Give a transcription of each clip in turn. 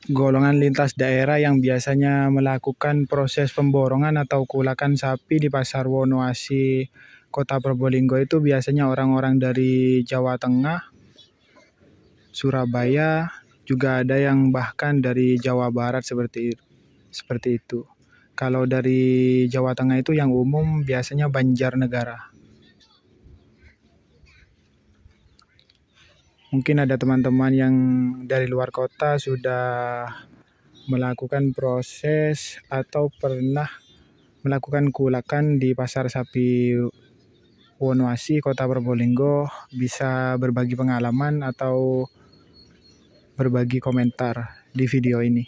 golongan lintas daerah yang biasanya melakukan proses pemborongan atau kulakan sapi di Pasar Wonoasi, Kota Probolinggo itu biasanya orang-orang dari Jawa Tengah, Surabaya, juga ada yang bahkan dari Jawa Barat seperti itu. Kalau dari Jawa Tengah itu yang umum biasanya Banjarnegara. Mungkin ada teman-teman yang dari luar kota sudah melakukan proses atau pernah melakukan kulakan di Pasar Sapi Wonoasi, Kota Probolinggo, bisa berbagi pengalaman atau berbagi komentar di video ini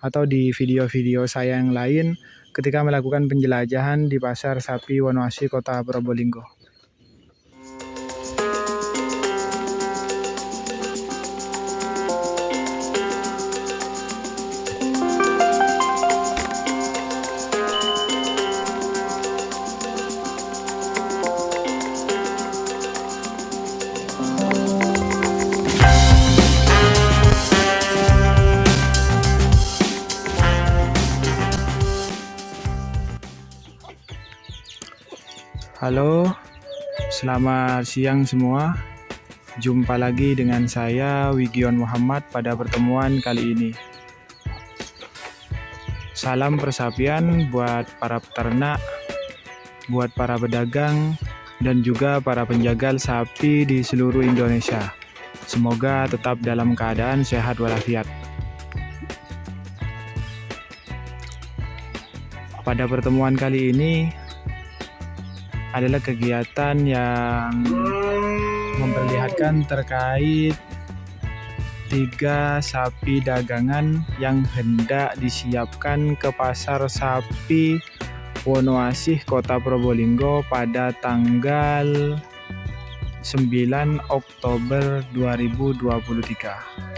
atau di video-video saya yang lain ketika melakukan penjelajahan di Pasar Sapi Wonoasi, Kota Probolinggo. Halo, selamat siang semua. Jumpa lagi dengan saya Wigion Muhammad pada pertemuan kali ini. Salam persapian buat para peternak, buat para pedagang, dan juga para penjagal sapi di seluruh Indonesia. Semoga tetap dalam keadaan sehat walafiat. Pada pertemuan kali ini adalah kegiatan yang memperlihatkan terkait 3 sapi dagangan yang hendak disiapkan ke Pasar Sapi Wonoasi, Kota Probolinggo pada tanggal 9 Oktober 2023.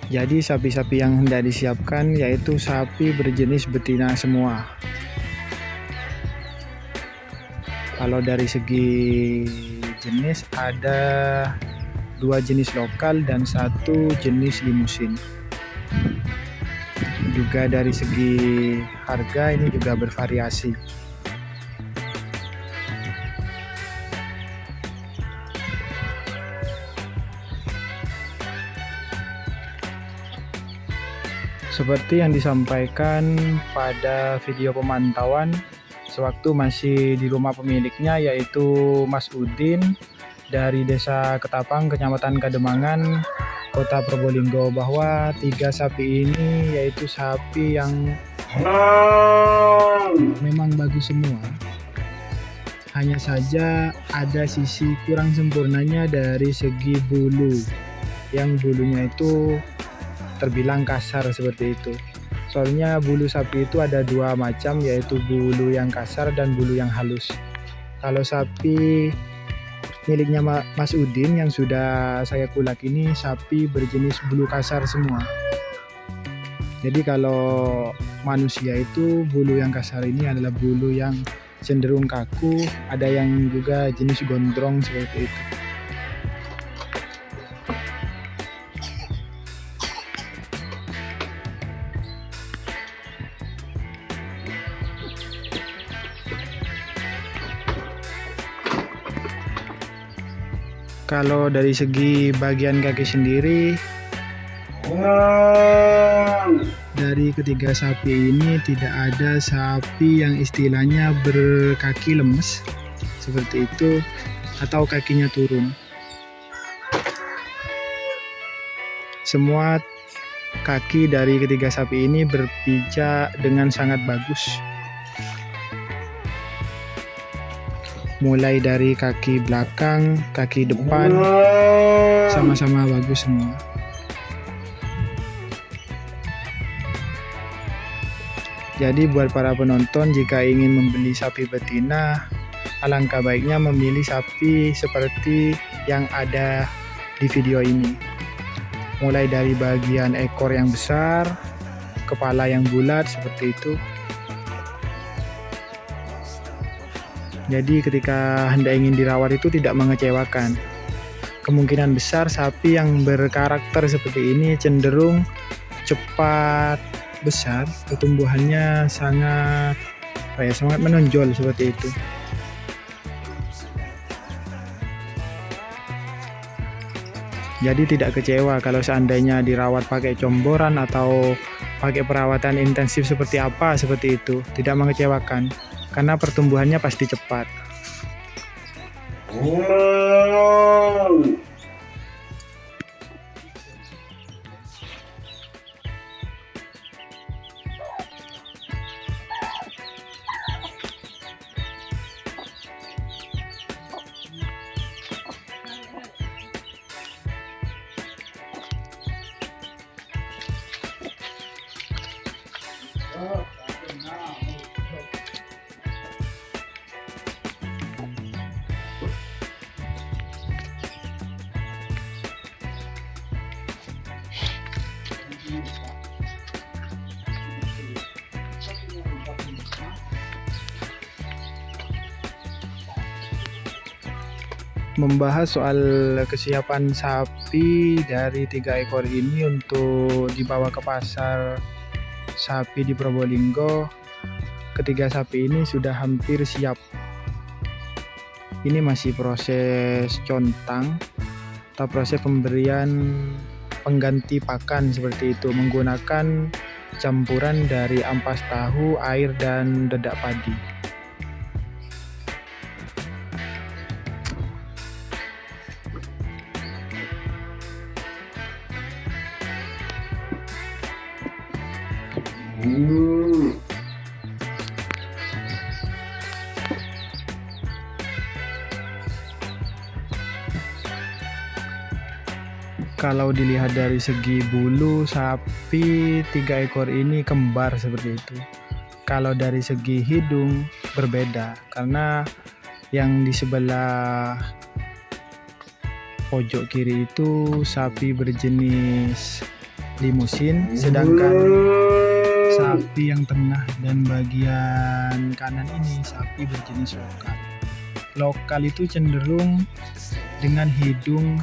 Jadi sapi-sapi yang hendak disiapkan yaitu sapi berjenis betina semua. Kalau dari segi jenis ada 2 jenis lokal dan 1 jenis limusin. Juga dari segi harga ini juga bervariasi. Seperti yang disampaikan pada video pemantauan sewaktu masih di rumah pemiliknya, yaitu Mas Udin dari Desa Ketapang, Kecamatan Kademangan, Kota Probolinggo, bahwa 3 sapi ini yaitu sapi yang memang bagus semua. Hanya saja ada sisi kurang sempurnanya dari segi bulu, yang bulunya itu terbilang kasar seperti itu. Soalnya bulu sapi itu ada 2 macam, yaitu bulu yang kasar dan bulu yang halus. Kalau sapi miliknya Mas Udin yang sudah saya kulak ini sapi berjenis bulu kasar semua. Jadi kalau manusia itu bulu yang kasar ini adalah bulu yang cenderung kaku, ada yang juga jenis gondrong seperti itu. Kalau dari segi bagian kaki sendiri, dari ketiga sapi ini tidak ada sapi yang istilahnya berkaki lemes seperti itu atau kakinya turun. Semua kaki dari ketiga sapi ini berpijak dengan sangat bagus. Mulai dari kaki belakang, kaki depan, sama-sama bagus semua. Jadi buat para penonton, jika ingin membeli sapi betina, alangkah baiknya memilih sapi seperti yang ada di video ini. Mulai dari bagian ekor yang besar, kepala yang bulat seperti itu. Jadi ketika hendak ingin dirawat itu tidak mengecewakan. kemungkinan besar sapi yang berkarakter seperti ini cenderung cepat besar, pertumbuhannya sangat sangat menonjol seperti itu. Jadi tidak kecewa kalau seandainya dirawat pakai comboran atau pakai perawatan intensif seperti itu, tidak mengecewakan karena pertumbuhannya pasti cepat. Membahas soal kesiapan sapi dari 3 ekor ini untuk dibawa ke pasar sapi di Probolinggo. Ketiga sapi ini sudah hampir siap. Ini masih proses contang atau proses pemberian pengganti pakan seperti itu, menggunakan campuran dari ampas tahu, air, dan dedak padi. Kalau dilihat dari segi bulu, sapi 3 ekor ini kembar seperti itu. Kalau dari segi hidung berbeda, karena yang di sebelah pojok kiri itu sapi berjenis limusin, sedangkan sapi yang tengah dan bagian kanan ini sapi berjenis lokal. Lokal itu cenderung dengan hidung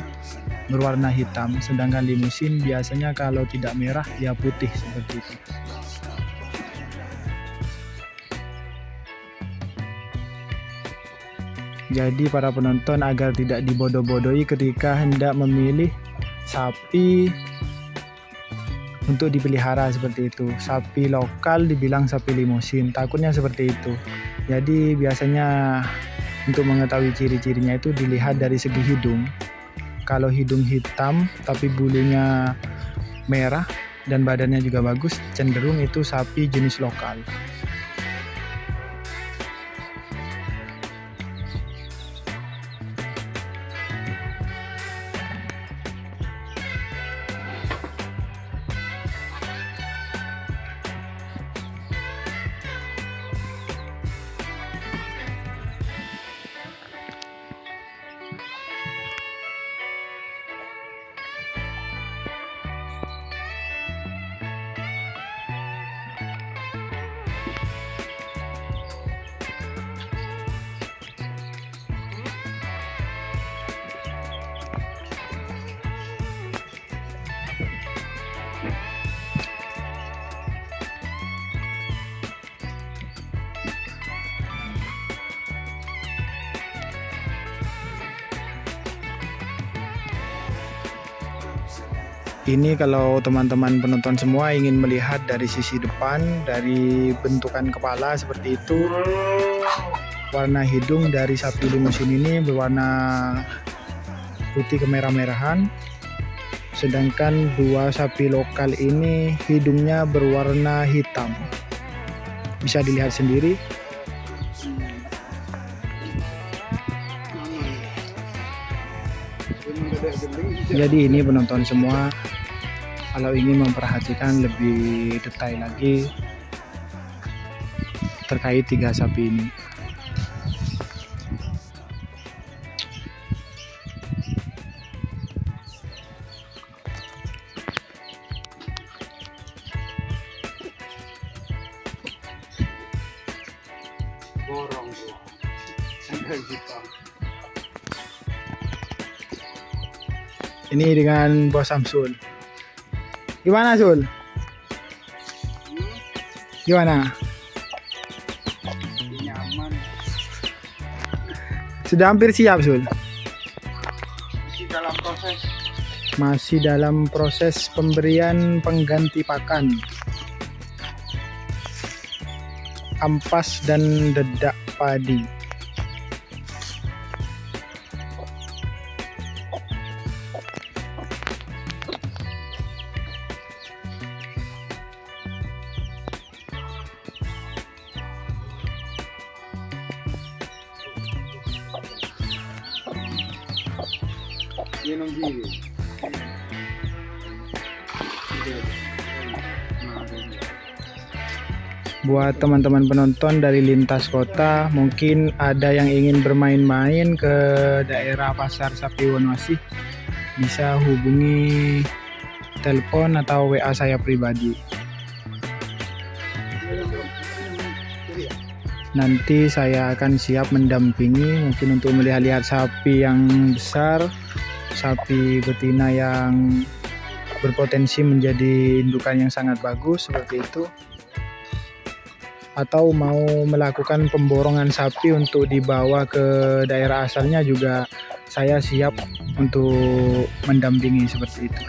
berwarna hitam, sedangkan limusin biasanya kalau tidak merah dia putih seperti itu. Jadi para penonton agar tidak dibodoh-bodohi ketika hendak memilih sapi untuk dipelihara seperti itu. Sapi lokal dibilang sapi limusin, takutnya seperti itu. Jadi biasanya untuk mengetahui ciri-cirinya itu dilihat dari segi hidung. Kalau hidung hitam tapi bulunya merah dan badannya juga bagus, cenderung itu sapi jenis lokal. Ini kalau teman-teman penonton semua ingin melihat dari sisi depan, dari bentukan kepala seperti itu. Warna hidung dari sapi limusin ini berwarna putih kemerah-merahan. Sedangkan dua sapi lokal ini hidungnya berwarna hitam. Bisa dilihat sendiri. Jadi ini penonton semua, kalau ingin memperhatikan lebih detail lagi terkait tiga sapi ini. Borong gua. Sampai hitam. Ini dengan Bos Samsul. Gimana Sul? Gimana? Nyaman. Sudah hampir siap Sul? Masih dalam proses pemberian pengganti pakan, ampas dan dedak padi. Buat teman-teman penonton dari lintas kota, mungkin ada yang ingin bermain-main ke daerah Pasar Sapi Wonoasih, bisa hubungi telepon atau WA saya pribadi. Nanti saya akan siap mendampingi, mungkin untuk melihat-lihat sapi yang besar, sapi betina yang berpotensi menjadi indukan yang sangat bagus seperti itu, atau mau melakukan pemborongan sapi untuk dibawa ke daerah asalnya juga saya siap untuk mendampingi seperti itu.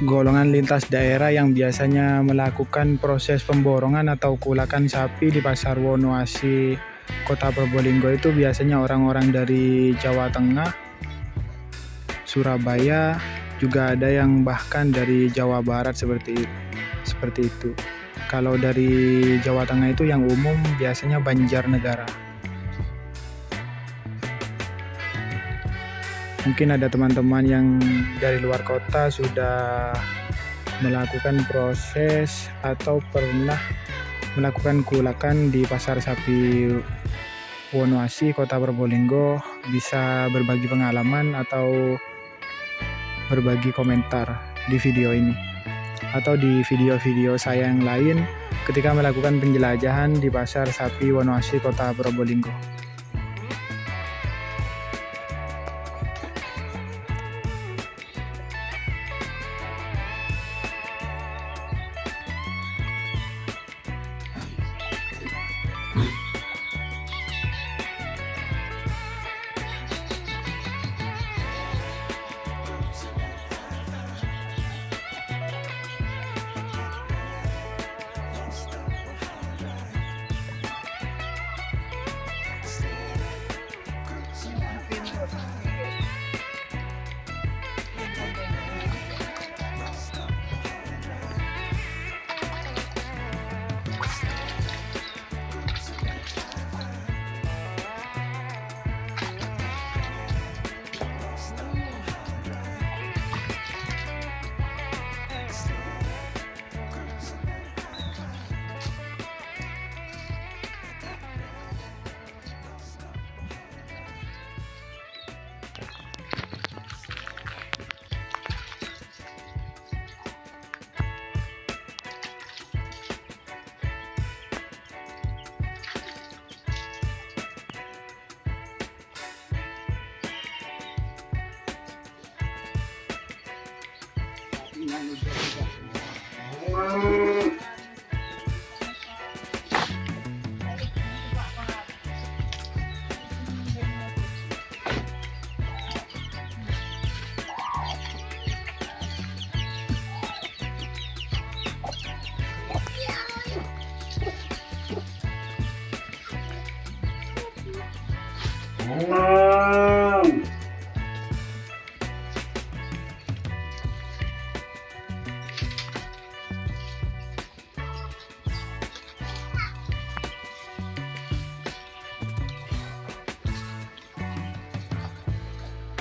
Golongan lintas daerah yang biasanya melakukan proses pemborongan atau kulakan sapi di Pasar Wonoasih, Kota Probolinggo itu biasanya orang-orang dari Jawa Tengah, Surabaya, juga ada yang bahkan dari Jawa Barat seperti itu. Kalau dari Jawa Tengah itu yang umum biasanya Banjarnegara. Mungkin ada teman-teman yang dari luar kota sudah melakukan proses atau pernah melakukan kulakan di Pasar Sapi Wonoasih, Kota Probolinggo, bisa berbagi pengalaman atau berbagi komentar di video ini atau di video-video saya yang lain ketika melakukan penjelajahan di Pasar Sapi Wonoasih, Kota Probolinggo.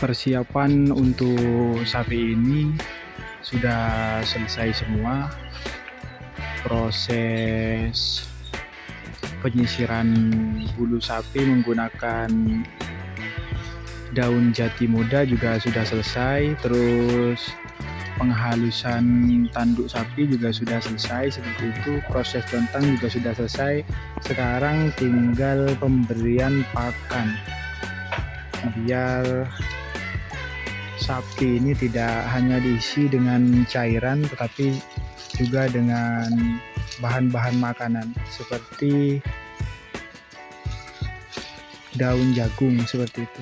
Persiapan untuk sapi ini sudah selesai semua. Proses penyisiran bulu sapi menggunakan daun jati muda juga sudah selesai. Terus penghalusan tanduk sapi juga sudah selesai, seperti itu. Proses contang juga sudah selesai. Sekarang tinggal pemberian pakan, biar sapi ini tidak hanya diisi dengan cairan tetapi juga dengan bahan-bahan makanan seperti daun jagung, seperti itu.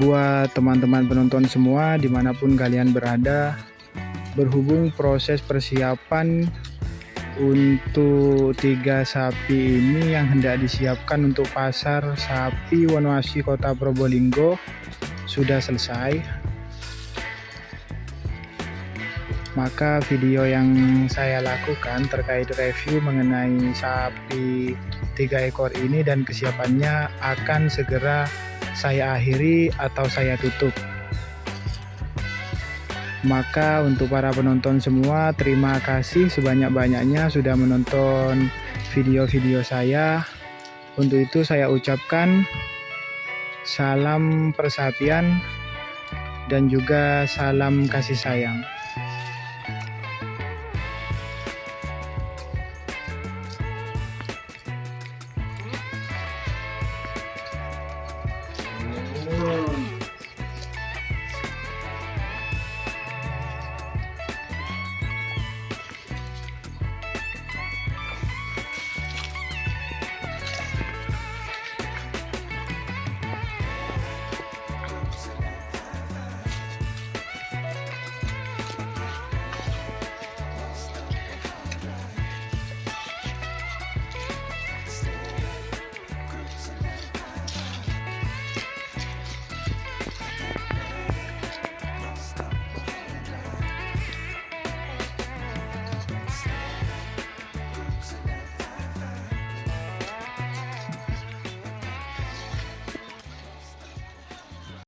Buat teman-teman penonton semua dimanapun kalian berada, berhubung proses persiapan untuk 3 sapi ini yang hendak disiapkan untuk pasar sapi Wonoashi Kota Probolinggo sudah selesai, maka video yang saya lakukan terkait review mengenai sapi 3 ekor ini dan kesiapannya akan segera saya akhiri atau saya tutup. Maka untuk para penonton semua, terima kasih sebanyak-banyaknya sudah menonton video-video saya. Untuk itu saya ucapkan salam persahabatan dan juga salam kasih sayang.